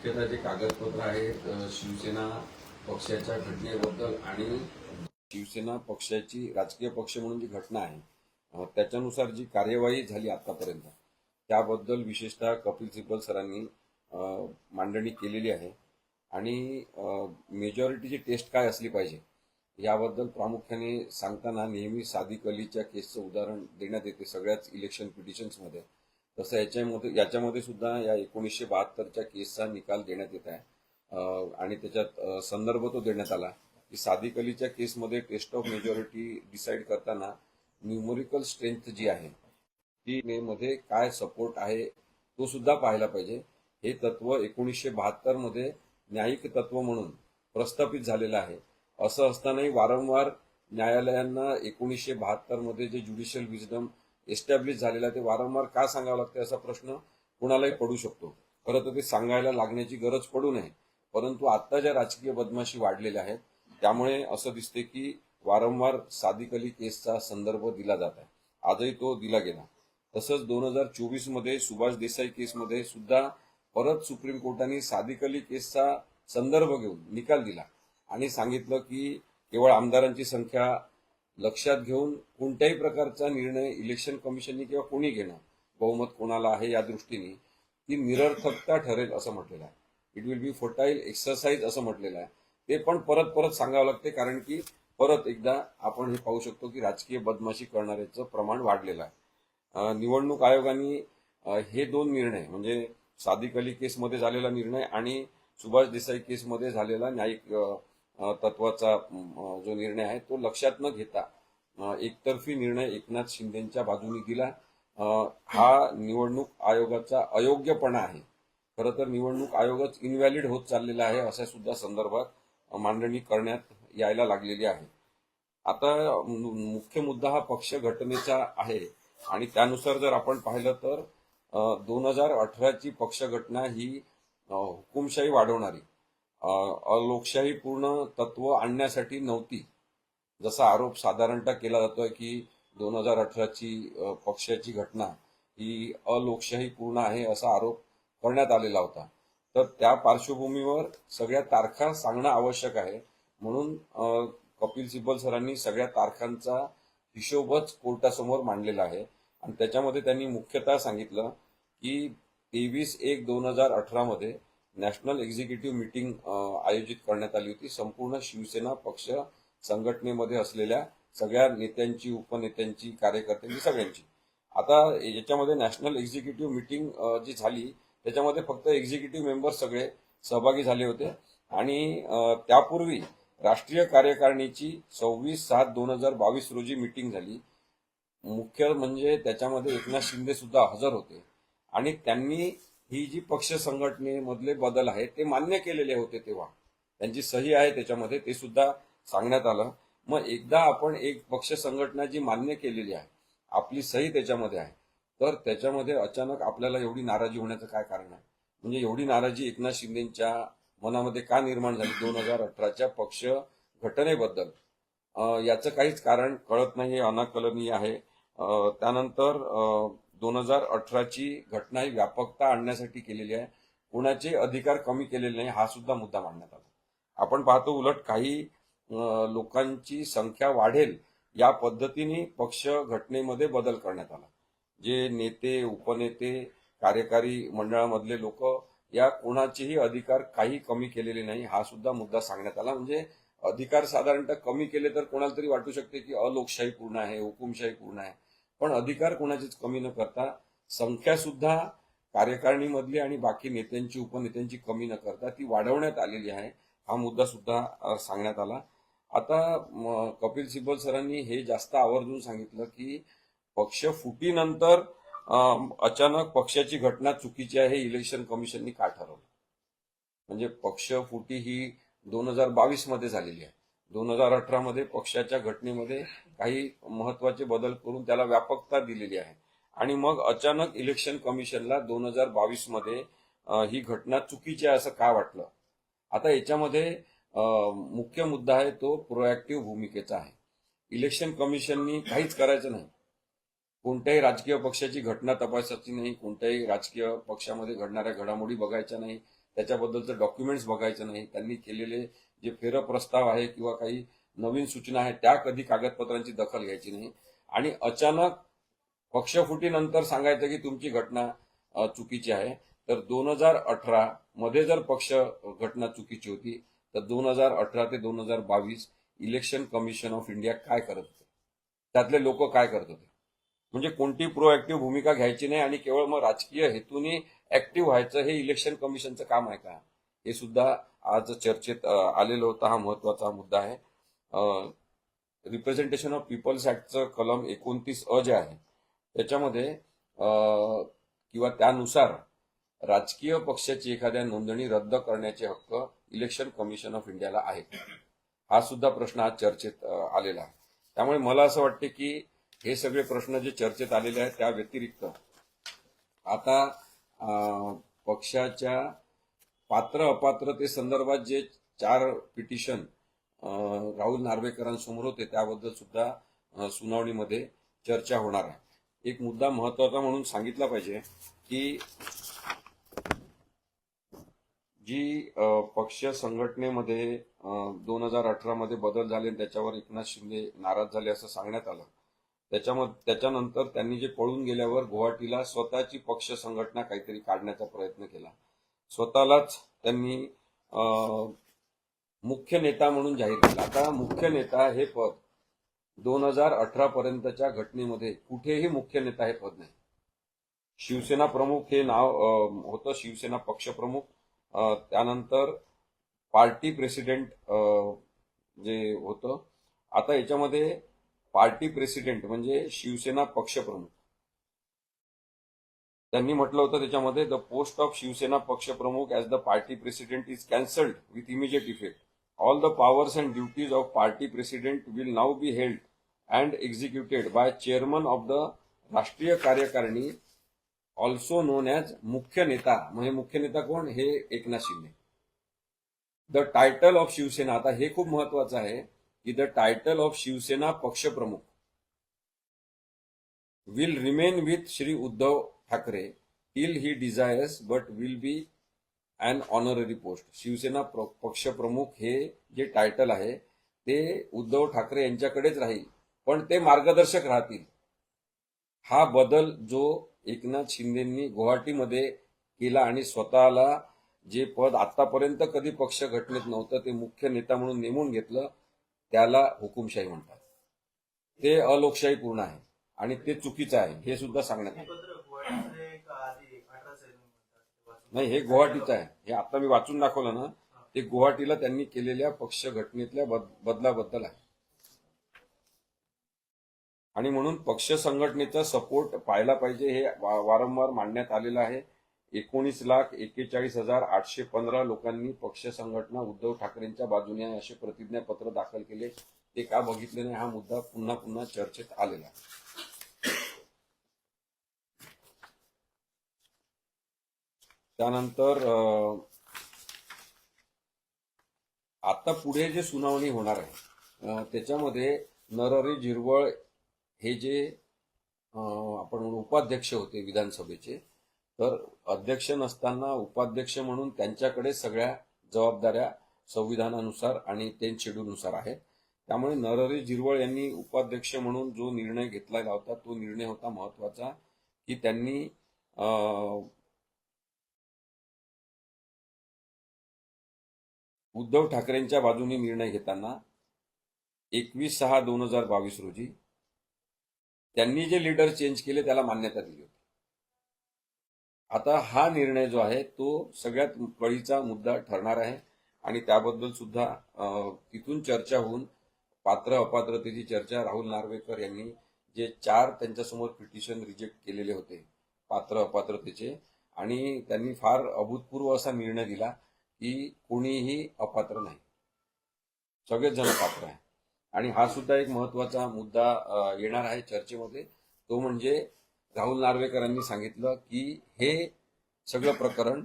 मुख्यतः जे कागदपत्र आहेत शिवसेना पक्षाच्या घटनेबद्दल आणि शिवसेना पक्षाची राजकीय पक्ष म्हणून जी घटना आहे त्याच्यानुसार जी कार्यवाही झाली आतापर्यंत त्याबद्दल विशेषतः कपिल सिब्बल सरांनी मांडणी केलेली आहे आणि मेजॉरिटीची टेस्ट काय असली पाहिजे याबद्दल प्रामुख्याने सांगताना नेहमी सादिक अलीच्या केसचं उदाहरण देण्यात येते सगळ्याच इलेक्शन पिटिशन्समध्ये. तसं याच्यामध्ये सुद्धा या 1972च्या केसचा निकाल देण्यात येत आहे आणि त्याच्यात संदर्भ तो देण्यात आला की सादिक अलीच्या केसमध्ये टेस्ट ऑफ मेजॉरिटी डिसाईड करताना न्यूमरिकल स्ट्रेंथ जी आहे ती मध्ये काय सपोर्ट आहे तो सुद्धा पाहायला पाहिजे. हे तत्व 1972 मध्ये न्यायिक तत्व म्हणून प्रस्थापित झालेलं आहे. असं असतानाही वारंवार न्यायालयांना 1972 मध्ये जे ज्युडिशियल विजडम एस्टॅब्लिश झालेला ते वारंवार का सांगावं लागते असा प्रश्न कुणालाही पडू शकतो. खरं तर ते सांगायला लागण्याची गरज पडू नये, परंतु आता ज्या राजकीय बदमाशी वाढलेल्या आहेत त्यामुळे असं दिसते की वारंवार सादिक अली केसचा संदर्भ दिला जात आहे. आजही तो दिला गेला. तसंच 2024 मध्ये सुभाष देसाई केसमध्ये सुद्धा परत सुप्रीम कोर्टाने सादिक अली केसचा संदर्भ घेऊन निकाल दिला आणि सांगितलं की केवळ आमदारांची संख्या लक्षात घेऊन कोणत्याही प्रकारचा निर्णय इलेक्शन कमिशननी किंवा कोणी घेणं बहुमत कोणाला आहे या दृष्टीने ती निरर्थकता ठरेल असं म्हटलेलं आहे. It will be fertile exercise असं म्हटलेलं आहे. ते पण परत परत सांगावं लागते कारण की परत एकदा आपण हे पाहू शकतो की राजकीय बदमाशी करणाऱ्याचं प्रमाण वाढलेलं आहे. निवडणूक आयोगाने हे दोन निर्णय म्हणजे सादिक अली केसमध्ये झालेला निर्णय आणि सुभाष देसाई केसमध्ये झालेला न्यायिक तत्वाचा जो निर्णय आहे तो लक्षात न घेता एकतर्फी निर्णय एकनाथ शिंदेच्या बाजूने दिला. हा निवडणूक आयोगाचा अयोग्यपणा आहे. खरं तर निवडणूक आयोगच इनव्हॅलिड होत चाललेला आहे अशा सुद्धा संदर्भात मांडणी करण्यात यायला लागलेली आहे. आता मुख्य मुद्दा हा पक्ष घटनेचा आहे आणि त्यानुसार जर आपण पाहिलं तर 2018ची पक्ष घटना ही हुकुमशाही वाढवणारी लोकशाही पूर्ण तत्व आणण्यासाठी नव्हती. जसा आरोप साधारणतः केला जातोय की 2018ची पक्षाची घटना ही अलोकशाही पूर्ण आहे असा आरोप करण्यात आलेला होता. तर त्या पार्श्वभूमीवर सगळ्या तारखा सांगणं आवश्यक आहे. म्हणून कपिल सिब्बल सरांनी सगळ्या तारखांचा हिशोबच कोर्टासमोर मांडलेला आहे आणि त्याच्यामध्ये त्यांनी मुख्यतः सांगितलं की 23/1/2018 मध्ये नॅशनल एक्झिक्युटिव्ह मीटिंग आयोजित करण्यात आली होती संपूर्ण शिवसेना पक्ष संघटनेमध्ये असलेल्या सगळ्या नेत्यांची, उपनेत्यांची, कार्यकर्त्यांची, सगळ्यांची. आता याच्यामध्ये नॅशनल एक्झिक्युटिव्ह मीटिंग जी झाली त्याच्यामध्ये फक्त एक्झिक्युटिव्ह मेंबर सगळे सहभागी झाले होते आणि त्यापूर्वी राष्ट्रीय कार्यकारिणीची 26/7/2022 रोजी मीटिंग झाली. मुख्य म्हणजे त्याच्यामध्ये एकनाथ शिंदे सुद्धा हजर होते आणि त्यांनी ही जी पक्ष संघटनेमधले बदल आहेत ते मान्य केलेले होते. तेव्हा त्यांची सही आहे त्याच्यामध्ये ते सुद्धा सांगण्यात आलं. मग एकदा आपण एक पक्ष संघटना जी मान्य केलेली आहे आपली सही त्याच्यामध्ये आहे तर त्याच्यामध्ये अचानक आपल्याला एवढी नाराजी होण्याचं काय कारण आहे? म्हणजे एवढी नाराजी एकनाथ शिंदेच्या मनामध्ये का निर्माण झाली 2018च्या पक्ष घटनेबद्दल? याचं काहीच कारण कळत नाही. हे अनाकलनीय आहे. त्यानंतर 2018ची घटना ही व्यापकता आणण्यासाठी केलेली आहे. कुणाचे अधिकार कमी केलेले नाही हा सुद्धा मुद्दा मांडण्यात आला. आपण पाहतो उलट काही लोकांची संख्या वाढेल या पद्धतीने पक्ष घटनेमध्ये बदल करण्यात आला. जे नेते, उपनेते, कार्यकारी मंडळामधले लोक या कोणाचेही अधिकार काही कमी केलेले नाही हा सुद्धा मुद्दा सांगण्यात आला. म्हणजे अधिकार साधारणतः कमी केले तर कोणाला तरी वाटू शकते की अलोकशाही पूर्ण आहे, हुकुमशाही पूर्ण आहे. पण अधिकार कोणाचेच कमी न करता संख्या सुद्धा कार्यकारिणीमधली आणि बाकी नेत्यांची, उपनेत्यांची कमी न करता ती वाढवण्यात आलेली आहे. हा मुद्दा सुद्धा सांगण्यात आला. आता कपिल सिब्बल सरांनी हे जास्त आवर्जून सांगितलं की पक्ष फुटीनंतर अचानक पक्षाची घटना चुकीची आहे हे इलेक्शन कमिशननी का ठरवलं? म्हणजे पक्ष फुटी ही 2022 मध्ये झालेली आहे. 2018 मध्ये पक्षाच्या घटनेमध्ये काही महत्वाचे बदल करून त्याला व्यापकता दिलेली आहे आणि मग अचानक इलेक्शन कमिशनला 2022 मध्ये ही घटना चुकीची आहे असं का वाटलं? आता याच्यामध्ये मुख्य मुद्दा आहे तो प्रोएक्टिव्ह भूमिकेचा आहे. इलेक्शन कमिशननी काहीच करायचं नाही. कोणत्याही राजकीय पक्षाची घटना तपासायची नाही, कोणत्याही राजकीय पक्षामध्ये घडणाऱ्या घडामोडी बघायच्या नाही, त्याच्याबद्दलचं डॉक्युमेंट्स बघायचं नाही, त्यांनी केलेले जे फेरप्रस्ताव आहे किंवा काही नवीन सूचना आहेत त्या कधी कागदपत्रांची दखल घ्यायची नाही आणि अचानक पक्षफुटीनंतर सांगायचं की तुमची घटना चुकीची आहे. तर 2018 मध्ये जर पक्ष घटना चुकीची होती तर 2018 ते 2022 इलेक्शन कमिशन ऑफ इंडिया काय करत होते, त्यातले लोक काय करत होते? म्हणजे कोणती प्रोएक्टिव्ह भूमिका घ्यायची नाही आणि केवळ मग राजकीय हेतूने ऍक्टिव्ह व्हायचं, हे इलेक्शन कमिशनचं काम आहे का? हे सुद्धा आज चर्चेत आलेलं होतं. हा महत्वाचा मुद्दा आहे. रिप्रेझेंटेशन ऑफ पीपल्स ऍक्टचं कलम 29 जे आहे त्याच्यामध्ये किंवा त्यानुसार राजकीय पक्षाची एखाद्या नोंदणी रद्द करण्याचे हक्क इलेक्शन कमिशन ऑफ इंडियाला आहे. हा सुद्धा प्रश्न आज चर्चेत आलेला आहे. त्यामुळे मला असं वाटते की हे सगळे प्रश्न जे चर्चेत आलेले आहेत त्या व्यतिरिक्त आता पक्षाच्या पात्र अपात्रते संदर्भात जे 4 पिटिशन राहुल नार्वेकरांसमोर होते त्याबद्दल सुद्धा सुनावणीमध्ये चर्चा होणार आहे. एक मुद्दा महत्वाचा म्हणून सांगितला पाहिजे की जी पक्ष संघटनेमध्ये 2018 मध्ये बदल झाले त्याच्यावर एकनाथ शिंदे नाराज झाले असं सांगण्यात आलं. त्याच्यानंतर त्यांनी जे पळून गेल्यावर गुवाहाटीला स्वतःची पक्ष संघटना काहीतरी काढण्याचा प्रयत्न केला. स्वतःलाच त्यांनी मुख्य नेता म्हणून जाहीर केला. आता मुख्य नेता हे पद 2018 पर्यंतच्या घटनेमध्ये कुठेही मुख्य नेता हे पद नाही. शिवसेना प्रमुख हे नाव होतं, शिवसेना पक्ष प्रमुख. त्यानंतर पार्टी प्रेसिडेंट जे होतं. आता याच्यामध्ये पार्टी प्रेसिडेंट म्हणजे शिवसेना पक्ष प्रमुख. त्यांनी म्हटलं होतं त्याच्यामध्ये द पोस्ट ऑफ शिवसेना पक्ष pramukh as the party president is cancelled with immediate effect. All the powers and duties of party president will now be held and executed by chairman of the Rashtriya Karyakarini also non as मुख्य नेता. म्हणजे मुख्य नेता कोण? हे Eknath Shinde. The title of Shiv Sena, आता हे खूप महत्वाचं आहे की द टायटल ऑफ शिवसेना पक्ष pramukh will remain with Shri Uddhav Thackeray till he desires but will be an honorary post. Shiv Sena पक्ष प्रमुख हे जे टायटल आहे ते उद्धव ठाकरे यांच्याकडेच राहील पण ते मार्गदर्शक राहतील. हा बदल जो एकनाथ शिंदेंनी गुवाहाटीमध्ये केला आणि स्वतःला जे पद आतापर्यंत कधी पक्ष घटनेत नव्हतं ते मुख्य नेता म्हणून नेमून घेतलं, त्याला हुकुमशाही म्हणतात. ते अलोकशाहीपूर्ण आहे आणि ते चुकीचं आहे हे सुद्धा सांगण्यात आलं. नाही, हे गुवाहाटीचं आहे. हे आता मी वाचून दाखवलं ना, ते गुवाहाटीला त्यांनी केलेल्या पक्ष घटनेतल्या बदलाबद्दल आहे. आणि म्हणून पक्ष संघटनेचा सपोर्ट पाहायला पाहिजे. हे वारंवार मांडण्यात आलेलं आहे. 19,41,815 लोकांनी पक्ष संघटना उद्धव ठाकरेंच्या बाजूने आहे असे प्रतिज्ञापत्र दाखल केले. ते का बघितले नाही हा मुद्दा पुन्हा पुन्हा चर्चेत आलेला आहे. त्यानंतर आता पुढे जे सुनावणी होणार आहे त्याच्यामध्ये नरहरी झिरवळ हे जे आपण उपाध्यक्ष होते विधानसभेचे, तर अध्यक्ष नसताना उपाध्यक्ष म्हणून त्यांच्याकडे सगळ्या जबाबदाऱ्या संविधानानुसार आणि 10 शेड्यूलनुसार आहेत. त्यामुळे नरहरी झिरवळ यांनी उपाध्यक्ष म्हणून जो निर्णय घेतला होता तो निर्णय होता महत्वाचा की त्यांनी उद्धव ठाकरेंच्या बाजूने निर्णय घेताना 21/6/2022 रोजी त्यांनी जे लीडर चेंज केले त्याला मान्यता दिली होती. आता हा निर्णय जो आहे तो सगळ्यात कळीचा मुद्दा ठरणार आहे आणि त्याबद्दल सुद्धा तिथून चर्चा होऊन पात्र अपात्रतेची चर्चा. राहुल नार्वेकर यांनी जे 4 त्यांच्यासमोर पिटिशन रिजेक्ट केलेले होते पात्र अपात्रतेचे, आणि त्यांनी फार अभूतपूर्व असा निर्णय दिला की कोणीही अपात्र नाही, सगळेच जण पात्र आहे. आणि हा सुद्धा एक महत्वाचा मुद्दा येणार आहे चर्चेमध्ये. तो म्हणजे राहुल नार्वेकरांनी सांगितलं की हे सगळं प्रकरण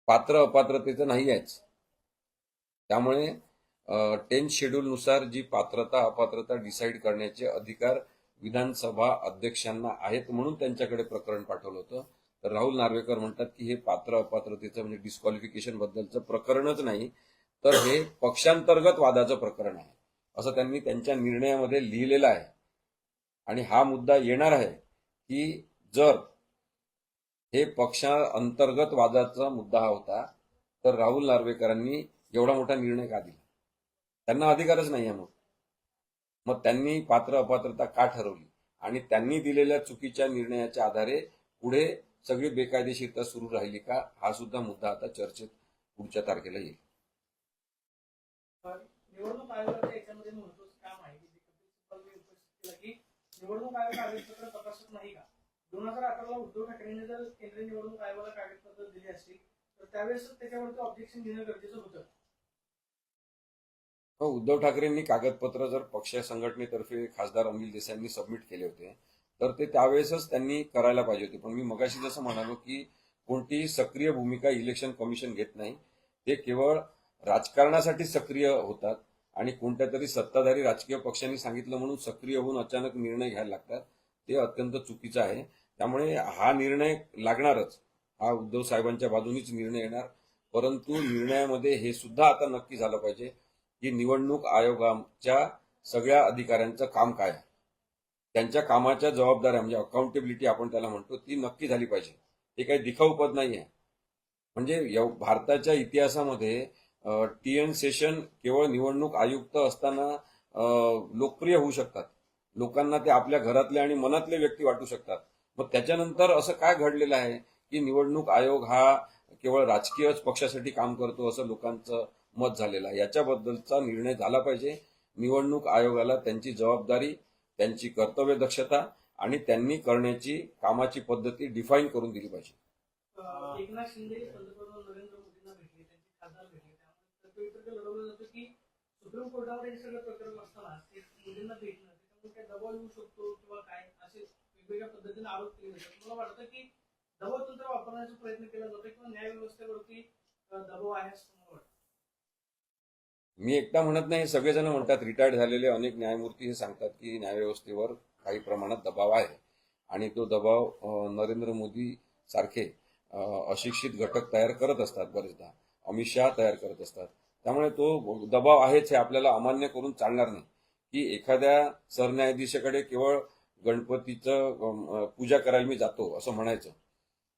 पात्र अपात्रतेचं नाही आहेच. त्यामुळे 10 शेड्यूलनुसार जी पात्रता अपात्रता डिसाईड करण्याचे अधिकार विधानसभा अध्यक्षांना आहेत म्हणून त्यांच्याकडे प्रकरण पाठवलं होतं. तर राहुल नार्वेकर म्हणतात की हे पात्र अपात्रतेचं म्हणजे डिस्क्वालिफिकेशन बद्दलचं प्रकरणच नाही, तर हे पक्षांतर्गत वादाचं प्रकरण आहे असं त्यांनी त्यांच्या निर्णयामध्ये लिहिलेलं आहे. आणि हा मुद्दा येणार आहे की जर हे पक्षांतर्गत वादाचा मुद्दा हा होता तर राहुल नार्वेकरांनी एवढा मोठा निर्णय का दिला? त्यांना अधिकारच नाही आहे. मग त्यांनी पात्र अपात्रता का ठरवली आणि त्यांनी दिलेल्या चुकीच्या निर्णयाच्या आधारे पुढे सगळी बेकायदेशीरता सुरू राहिली का, हा सुद्धा मुद्दा आता चर्चेत पुढच्या तारखेला येईल. निवडणूक आयोगाच्या याच्यामध्ये महत्वाचं काम आहे की निवडणूक आयोग कागदपत्र तपासत नाही का? 2018ला उद्धव ठाकरेंनी जर केंद्रीय निवडणूक आयोगाला कागदपत्र दिली असतील तर त्यावेळेस त्याच्यावरती ऑब्जेक्शन घेणं गरजेचं होतं. उद्धव ठाकरेंनी कागदपत्र जर पक्ष संघटनेतर्फे खासदार अनिल देसाईंनी सबमिट केले होते तर ते त्यावेळेसच त्यांनी करायला पाहिजे होते. पण मी मगाशी जसं म्हणालो की कोणतीही सक्रिय भूमिका इलेक्शन कमिशन घेत नाही. ते केवळ राजकारणासाठी सक्रिय होतात आणि कोणत्या तरी सत्ताधारी राजकीय पक्षांनी सांगितलं म्हणून सक्रिय होऊन अचानक निर्णय घ्यायला लागतात. ते अत्यंत चुकीचं आहे. त्यामुळे हा निर्णय लागणारच. हा उद्धव साहेबांच्या बाजूनीच निर्णय येणार. परंतु निर्णयामध्ये हे सुद्धा आता नक्की झालं पाहिजे की निवडणूक आयोगाच्या सगळ्या अधिकाऱ्यांचं काम काय आहे, त्यांच्या कामाच्या जबाबदाऱ्या म्हणजे अकाउंटेबिलिटी आपण त्याला म्हणतो ती नक्की झाली पाहिजे. हे काही दिखाऊ पद नाही आहे. म्हणजे भारताच्या इतिहासामध्ये टी.एन. शेषन केवळ निवडणूक आयुक्त असताना लोकप्रिय होऊ शकतात. लोकांना ते आपल्या घरातले आणि मनातले व्यक्ती वाटू शकतात. मग त्याच्यानंतर असं काय घडलेलं आहे की निवडणूक आयोग हा केवळ राजकीयच पक्षासाठी काम करतो असं लोकांचं मत झालेलं आहे. याच्याबद्दलचा निर्णय झाला पाहिजे. निवडणूक आयोगाला त्यांची जबाबदारी, त्यांची कर्तव्य दक्षता आणि त्यांनी करण्याची कामाची पद्धती डिफाईन करून दिली पाहिजे. एकनाथ शिंदे पंतप्रधान नरेंद्र मोदींना भेटले, त्यांचे खासदार भेटले, त्यामुळे लढवलं जातं की सुप्रीम कोर्टामध्ये हे सगळं प्रकरण असताना मोदींना भेटणं त्याच्यामुळे काय दबाव येऊ शकतो किंवा काय असे वेगवेगळ्या पद्धतीने आरोप केले जातात. मला वाटतं की दबाव तंत्र वापरण्याचा प्रयत्न केला जातो किंवा न्याय व्यवस्थेवरती दबाव आहे असं मला वाटतं. मी एकटा म्हणत नाही, सगळेजण म्हणतात. रिटायर्ड झालेले अनेक न्यायमूर्ती हे सांगतात की न्यायव्यवस्थेवर काही प्रमाणात दबाव आहे आणि तो दबाव नरेंद्र मोदी सारखे अशिक्षित घटक तयार करत असतात. बरेचदा अमित शहा तयार करत असतात. त्यामुळे तो दबाव आहेच. हे आपल्याला अमान्य करून चालणार नाही की एखाद्या सरन्यायाधीशाकडे केवळ गणपतीचं पूजा करायला मी जातो असं म्हणायचं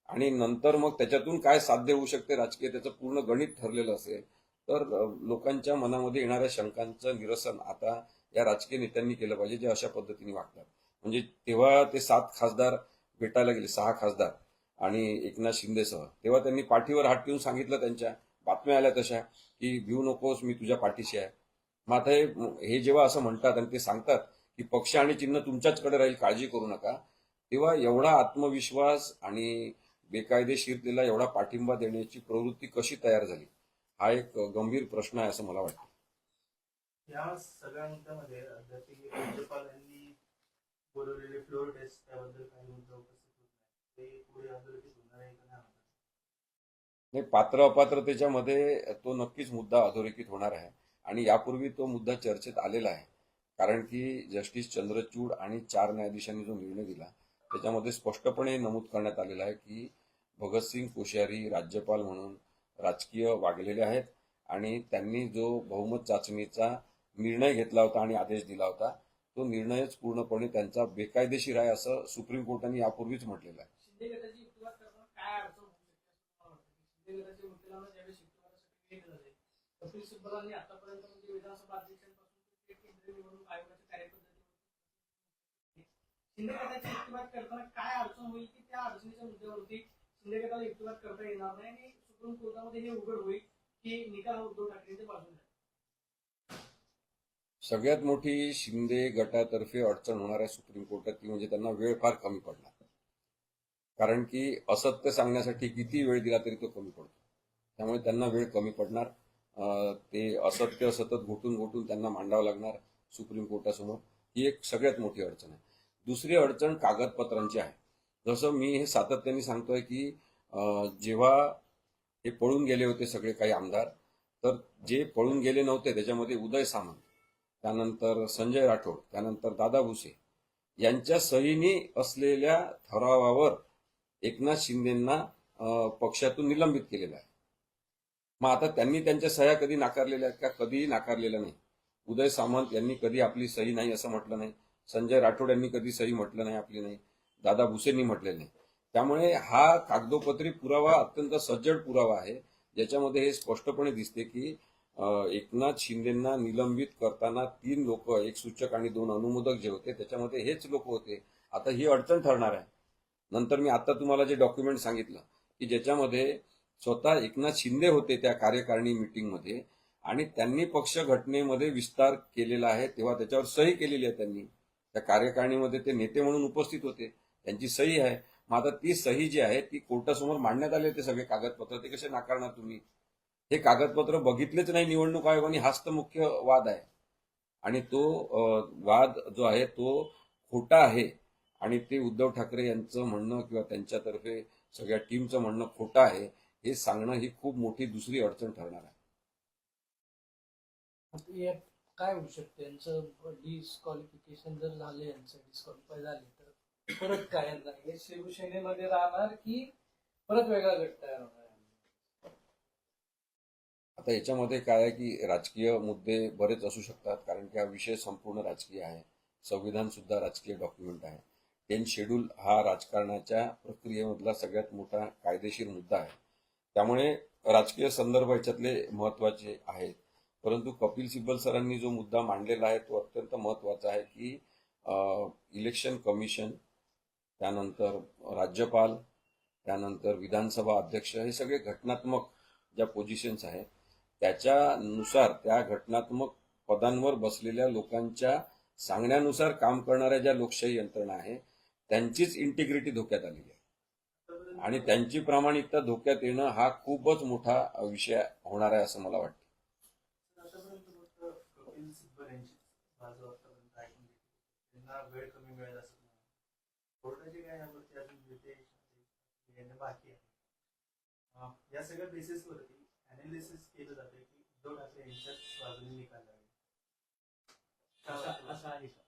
आणि नंतर मग त्याच्यातून काय साध्य होऊ शकते राजकीय त्याचं पूर्ण गणित ठरलेलं असेल तर लोकांच्या मनामध्ये येणाऱ्या शंकांचं निरसन आता या राजकीय नेत्यांनी केलं पाहिजे जे अशा पद्धतीने वागतात. म्हणजे तेव्हा ते 7 खासदार भेटायला गेले, 6 खासदार आणि एकनाथ शिंदेसह, तेव्हा त्यांनी पाठीवर हात ठेवून सांगितलं, त्यांच्या बातम्या आल्या तशा की भिऊ नकोस, मी तुझ्या पाठीशी आहे. मग आता हे जेव्हा असं म्हणतात आणि ते सांगतात की पक्ष आणि चिन्ह तुमच्याचकडे राहील, काळजी करू नका, तेव्हा एवढा आत्मविश्वास आणि बेकायदेशीरतेला एवढा पाठिंबा देण्याची प्रवृत्ती कशी तयार झाली, हा एक गंभीर प्रश्न आहे असं मला वाटतं. या सगळ्या मुद्द्यामध्ये राज्यपाल यांनी बोलवलेले फ्लोर टेस्ट त्याबद्दल काही मुद्दा उपस्थित होत नाही, ते पुढे अधोरेखित होणार आहे का नाही, पात्र अपात्रतेच्या मध्ये तो नक्कीच मुद्दा अधोरेखित होणार आहे आणि यापूर्वी तो मुद्दा चर्चेत आलेला आहे. कारण की जस्टिस चंद्रचूड आणि 4 न्यायाधीशांनी जो निर्णय दिला त्याच्यामध्ये स्पष्टपणे नमूद करण्यात आलेलं आहे की भगतसिंग कोश्यारी राज्यपाल म्हणून राजकीय वागलेले आहेत आणि त्यांनी जो बहुमत चाचणीचा निर्णय घेतला होता आणि आदेश दिला होता तो निर्णयच पूर्णपणे त्यांचा बेकायदेशीर आहे असं सुप्रीम कोर्टाने यापूर्वीच म्हटलेलं आहे. शिंदे गटाची युक्तिवाद करताना काय अडचण होऊ शकते असं मला वाटतं? शिंदे गटाच्या वकिलांना ज्यावेळेस युक्तिवादासाठी केलं जाते, कपिल सिब्बलांनी आतापर्यंत म्हणजे विधानसभा अध्यक्षांपासून केंद्रीय निवडणूक आयोगाच्या कार्यपद्धती शिंदे गटाची युक्तिवाद करताना काय अडचण होईल की त्या अडचणीच्या मुद्द्यावरती शिंदे गटाला युक्तिवाद करता येणार नाही आणि सुप्रीम कोर्टामध्ये हे उघड होईल की निकाल हा उद्धव ठाकरेंच्या बाजूने. सगळ्यात मोठी शिंदे गटातर्फे अडचण होणार आहे सुप्रीम कोर्टात ती म्हणजे त्यांना वेळ फार कमी पडणार. कारण की असत्य सांगण्यासाठी किती वेळ दिला तरी तो कमी पडतो. त्यामुळे त्यांना वेळ कमी पडणार. ते असत्य सतत घोटून घोटून त्यांना मांडावं लागणार सुप्रीम कोर्टासमोर. ही एक सगळ्यात मोठी अडचण आहे. दुसरी अडचण कागदपत्रांची आहे. जसं मी हे सातत्याने सांगतोय की जेव्हा हे पळून गेले होते सगळे काही आमदार, तर जे पळून गेले नव्हते त्याच्यामध्ये उदय सामंत, त्यानंतर संजय राठोड, त्यानंतर दादा भुसे यांच्या सहीनी असलेल्या ठरावावर एकनाथ शिंदेंना पक्षातून निलंबित केलेलं आहे. मग आता त्यांनी त्यांच्या सह्या कधी नाकारलेल्या आहेत का? कधीही नाकारलेल्या नाही. उदय सामंत यांनी कधी आपली सही नाही असं म्हटलं नाही. संजय राठोड यांनी कधी सही म्हटलं नाही आपली नाही. दादा भुसेंनी म्हटलेलं नाही. त्यामुळे हा कागदोपत्री पुरावा अत्यंत सज्जड पुरावा आहे, ज्याच्यामध्ये हे स्पष्टपणे दिसते की एकनाथ शिंदेंना निलंबित करताना 3 लोक, एक सूचक आणि 2 अनुमोदक जे होते त्याच्यामध्ये हेच लोक होते. आता ही अडचण ठरणार आहे. नंतर मी आता तुम्हाला जे डॉक्युमेंट सांगितलं की ज्याच्यामध्ये स्वतः एकनाथ शिंदे होते त्या कार्यकारिणी मीटिंगमध्ये आणि त्यांनी पक्ष घटनेमध्ये विस्तार केलेला आहे, तेव्हा त्याच्यावर सही केलेली आहे त्यांनी. त्या कार्यकारिणीमध्ये ते नेते म्हणून उपस्थित होते, त्यांची सही आहे. मग आता ती सही जी आहे ती कोर्टासमोर मांडण्यात आले ते सगळे कागदपत्र, ते कसे नाकारणार तुम्ही? हे कागदपत्र बघितलेच नाही निवडणूक आयोगाने, हाच तर मुख्य वाद आहे. आणि तो वाद जो आहे तो खोटा आहे आणि ते उद्धव ठाकरे यांचं म्हणणं किंवा त्यांच्यातर्फे सगळ्या टीमचं म्हणणं खोटं आहे हे सांगणं ही खूप मोठी दुसरी अडचण ठरणार आहे. यात काय होऊ शकतं? यांचं डिस्क्वालिफिकेशन जर झालं, यांचं डिस्क्वालिफाय झाले तर परत काय यांना हे शिवसेनेमध्ये राहणार की परत वेगळा गट तयार होणार? आता याच्यामध्ये काय आहे की राजकीय मुद्दे बरेच असू शकतात, कारण की हा विषय संपूर्ण राजकीय आहे. संविधान सुद्धा राजकीय डॉक्युमेंट आहे. 10 शेड्यूल हा राजकारणाच्या प्रक्रियेमधला सगळ्यात मोठा कायदेशीर मुद्दा आहे. त्यामुळे राजकीय संदर्भ याच्यातले महत्वाचे आहेत. परंतु कपिल सिब्बल सरांनी जो मुद्दा मांडलेला आहे तो अत्यंत महत्वाचा आहे की इलेक्शन कमिशन, त्यानंतर राज्यपाल, त्यानंतर विधानसभा अध्यक्ष, हे सगळे घटनात्मक ज्या पोझिशन्स आहेत त्याच्यानुसार त्या घटनात्मक पदांवर बसलेल्या लोकांच्या सांगण्यानुसार काम करणाऱ्या ज्या लोकशाही यंत्रणा आहे त्यांचीच इंटिग्रिटी धोक्यात आलेली आहे आणि त्यांची प्रामाणिकता धोक्यात येणं हा खूपच मोठा विषय होणार आहे असं मला वाटतं. आतापर्यंत फक्त कपिल सिब्बल यांची बाजू आतापर्यंत ऐकून घेतली. त्यांना वेळ कमी मिळेल असं नाही. कोर्टाचे काय यावरती अजून निर्देश येणं बाकी आहे. या सगळ्या बेसिसवरती अनालिसिस केलं जाते की उद्धव ठाकरे यांच्याच बाजूने निकाल लागेल. असं आहे का?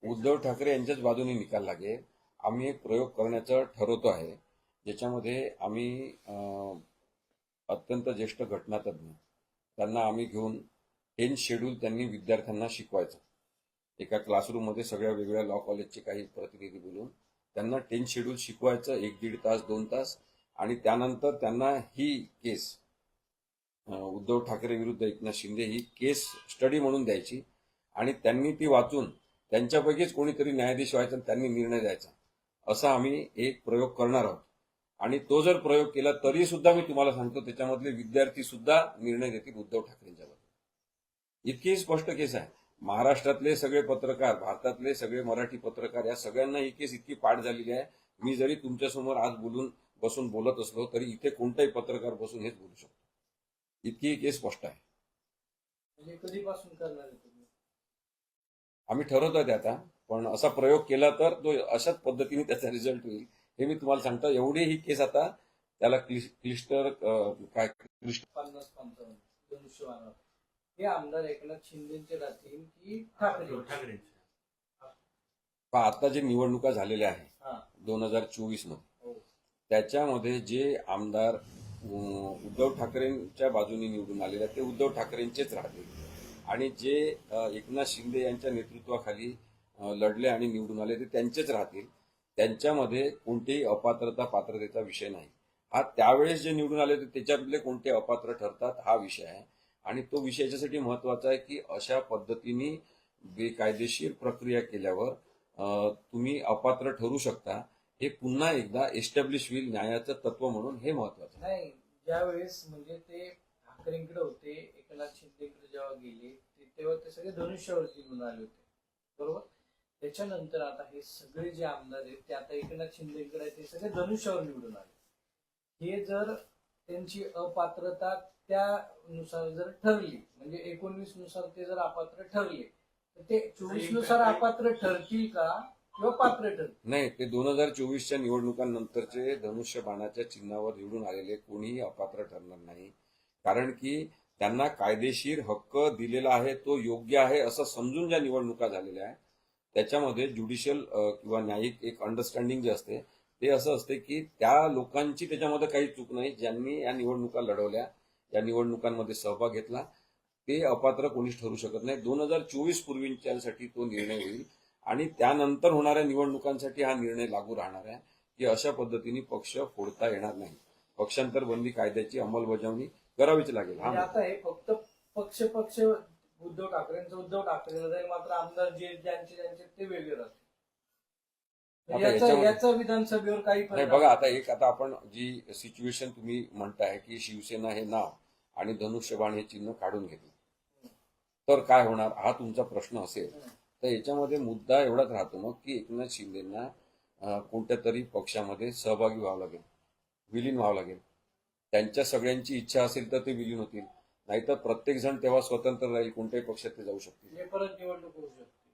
उद्धव ठाकरे यांच्याच बाजूने निकाल लागेल. आम्ही एक प्रयोग करण्याचं ठरवतो आहे, ज्याच्यामध्ये आम्ही अत्यंत ज्येष्ठ घटनातज्ञ त्यांना आम्ही घेऊन 10 शेड्यूल त्यांनी विद्यार्थ्यांना शिकवायचं. एका क्लासरूममध्ये सगळ्या वेगवेगळ्या लॉ कॉलेजचे काही प्रतिनिधी बोलून त्यांना 10 शेड्यूल शिकवायचं, 1-1.5 तास 2 तास, आणि त्यानंतर त्यांना ही केस उद्धव ठाकरे विरुद्ध एकनाथ शिंदे ही केस स्टडी म्हणून द्यायची आणि त्यांनी ती वाचून त्यांच्यापैकीच कोणीतरी न्यायाधीश व्हायचा आणि त्यांनी निर्णय द्यायचा. असा आम्ही एक प्रयोग करणार आहोत. आणि तो जर प्रयोग केला तरी सुद्धा मी तुम्हाला सांगतो त्याच्यामधले विद्यार्थी सुद्धा निर्णय देतील उद्धव ठाकरेंच्या बाबतीत. इतकी स्पष्ट केस आहे. महाराष्ट्रातले सगळे पत्रकार, भारतातले सगळे मराठी पत्रकार, या सगळ्यांना ही केस इतकी पाठ झालेली आहे. मी जरी तुमच्यासमोर आज बसून बोलत असलो तरी इथे कोणताही पत्रकार बसून हेच बोलू शकतो. इतकी ही केस स्पष्ट आहे. म्हणजे कधीपासून करणार आहे तुम्ही? आम्ही ठरवतोय ते आता, पण असा प्रयोग केला तर तो अशाच पद्धतीने त्याचा रिझल्ट होईल हे मी तुम्हाला सांगतो. एवढी ही केस आता त्याला क्लिस्टर काय 50-55 धनुष्यबाणावर हे आमदार एकनाथ शिंदेचे राहतील की ठाकरे? आता जे निवडणुका झालेल्या आहे हा. 2024 मध्ये, हो. त्याच्यामध्ये जे आमदार उद्धव ठाकरेंच्या बाजूने निवडून आलेले आहेत ते उद्धव ठाकरेंचेच राहतील आणि जे एकनाथ शिंदे यांच्या नेतृत्वाखाली लढले आणि निवडून आले ते त्यांचेच राहतील. त्यांच्यामध्ये कोणतेही अपात्रता पात्रतेचा विषय नाही. हा त्यावेळेस जे निवडून आले होते त्याच्यातले कोणते अपात्र ठरतात हा विषय आहे. आणि तो विषय याच्यासाठी महत्वाचा आहे की अशा पद्धतीने बेकायदेशीर प्रक्रिया केल्यावर तुम्ही अपात्र ठरू शकता. हे पुन्हा एकदा एस्टॅब्लिश होईल न्यायाचं तत्व म्हणून, हे महत्वाचं आहे. नाही, ज्यावेळेस म्हणजे ते ठाकरेंकडे होते, एकनाथ शिंदेकडे जेव्हा गेले तेव्हा ते सगळे धनुष्यावरती निवडून आले होते, बरोबर? त्याच्यानंतर आता हे सगळे जे आमदार आहेत ते आता एकनाथ शिंदेकडे आहेत, ते सगळे धनुष्यावर निवडून आले. हे जर त्यांची अपात्रता त्यानुसार जर ठरली, म्हणजे 19 नुसार ते जर अपात्र ठरले तर ते 24 नुसार अपात्र ठरतील का किंवा पात्र ठरतील? नाही, ते 2024च्या निवडणुकांनंतरचे धनुष्यबाणाच्या चिन्हावर निवडून आलेले कोणीही अपात्र ठरणार नाही. कारण की त्यांना कायदेशीर हक्क दिलेला आहे, तो योग्य आहे असं समजून ज्या निवडणुका झालेल्या आहेत त्याच्यामध्ये ज्युडिशियल किंवा न्यायिक एक अंडरस्टँडिंग जे असते ते असं असते की त्या लोकांची त्याच्यामध्ये काही चूक नाही ज्यांनी या निवडणुका लढवल्या, या निवडणुकांमध्ये सहभाग घेतला, ते अपात्र कोणीच ठरू शकत नाही. 2024 पूर्वीच्यासाठी तो निर्णय होईल आणि त्यानंतर होणाऱ्या निवडणुकांसाठी हा निर्णय लागू राहणार आहे की अशा पद्धतीने पक्ष फोडता येणार नाही. पक्षांतर बंदी कायद्याची अंमलबजावणी करावीच लागेल. म्हणजे आता हे फक्त पक्ष उद्धव ठाकरेला जाईल, मात्र आमदार जे ज्यांचे ते वेगळे राहतील. आता याचा याच्यामध्ये- विधानसभेवर काही नाही परिणाम बघा, आता आपण जी सिच्युएशन तुम्ही म्हणताय की शिवसेना हे नाव आणि धनुष्यबाण हे चिन्ह काढून घेतलं तर काय होणार हा तुमचा प्रश्न असेल, तर याच्यामध्ये मुद्दा एवढाच राहतो मग की एकनाथ शिंदेना कोणत्या तरी पक्षामध्ये सहभागी व्हावं लागेल, विलीन व्हावं लागेल. त्यांच्या सगळ्यांची इच्छा असेल तर ते विलीन होतील, नाहीतर प्रत्येक जण तेव्हा स्वतंत्र राहील, कोणत्याही पक्षात ते जाऊ शकतील. हे परत निवडणूक होऊ शकते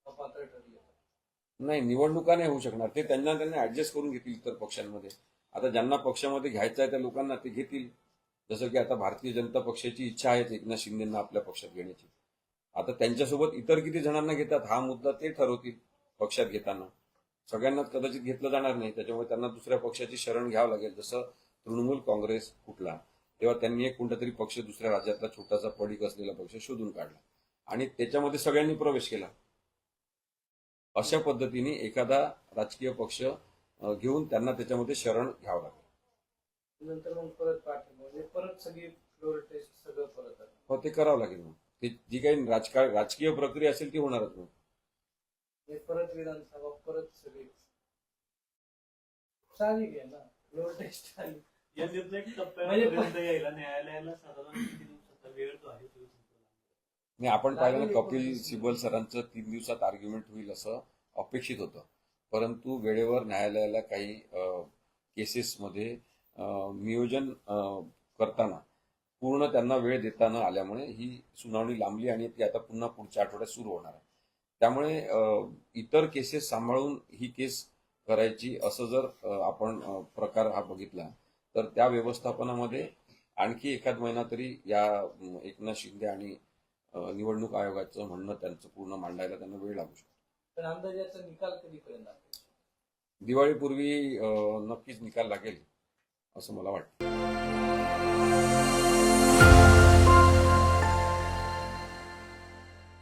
अपात्र ठरली. नाही, निवडणुका नाही होऊ शकणार. ते त्यांना ऍडजस्ट करून घेतील इतर पक्षांमध्ये. आता ज्यांना पक्षामध्ये घ्यायचं आहे त्या लोकांना ते घेतील. जसं की आता भारतीय जनता पक्षाची इच्छा आहे एकनाथ शिंदेना आपल्या पक्षात घेण्याची. आता त्यांच्यासोबत इतर किती जणांना घेतात हा मुद्दा ते ठरवतील पक्षात घेताना. सगळ्यांनाच कदाचित घेतलं जाणार नाही, त्याच्यामुळे त्यांना दुसऱ्या पक्षाची शरण घ्यावं लागेल. जसं तृणमूल काँग्रेस फुटला तेव्हा त्यांनी एक कोणता तरी पक्ष दुसऱ्या राज्यातला छोटासा पडीक असलेला पक्ष शोधून काढला आणि त्याच्यामध्ये सगळ्यांनी प्रवेश केला. अशा पद्धतीने एखादा राजकीय पक्ष घेऊन त्यांना त्याच्यामध्ये शरण घ्यावं लागेल. नंतर मग परत पाठवलं म्हणजे परत सगळी फ्लोर टेस्ट सगळं परत आलं. हो, ते करावं लागेल. मग ते जी काही राजकीय प्रक्रिया असेल ती होणारच. मग हे परत विधानसभा परत सगळी साहजिक आहे ना, फ्लोर टेस्ट आली. या निर्णायक टप्प्यापर्यंत यायला न्यायालयाला साधारण किती दिवसाचा वेळ जो आहे तो नाही, आपण पाहिलं ना कपिल सिब्बल सरांचं 3 दिवसात आर्ग्युमेंट होईल असं अपेक्षित होतं, परंतु वेळेवर न्यायालयाला काही केसेसमध्ये नियोजन करताना पूर्ण त्यांना वेळ देता न आल्यामुळे ही सुनावणी लांबली आणि ती आता पुन्हा पुढच्या आठवड्यात सुरू होणार आहे. त्यामुळे इतर केसेस सांभाळून ही केस करायची असं जर आपण प्रकार हा बघितला तर त्या व्यवस्थापनामध्ये आणखी एखाद महिना तरी या एकनाथ शिंदे आणि निवडणूक आयोगाचं म्हणणं त्यांचं पूर्ण मांडायला त्यांना वेळ लागू शकतो. पण अंदाजाचा निकाल कधीपर्यंत लागेल? दिवाळीपूर्वी नक्कीच निकाल लागेल असं मला वाटतं.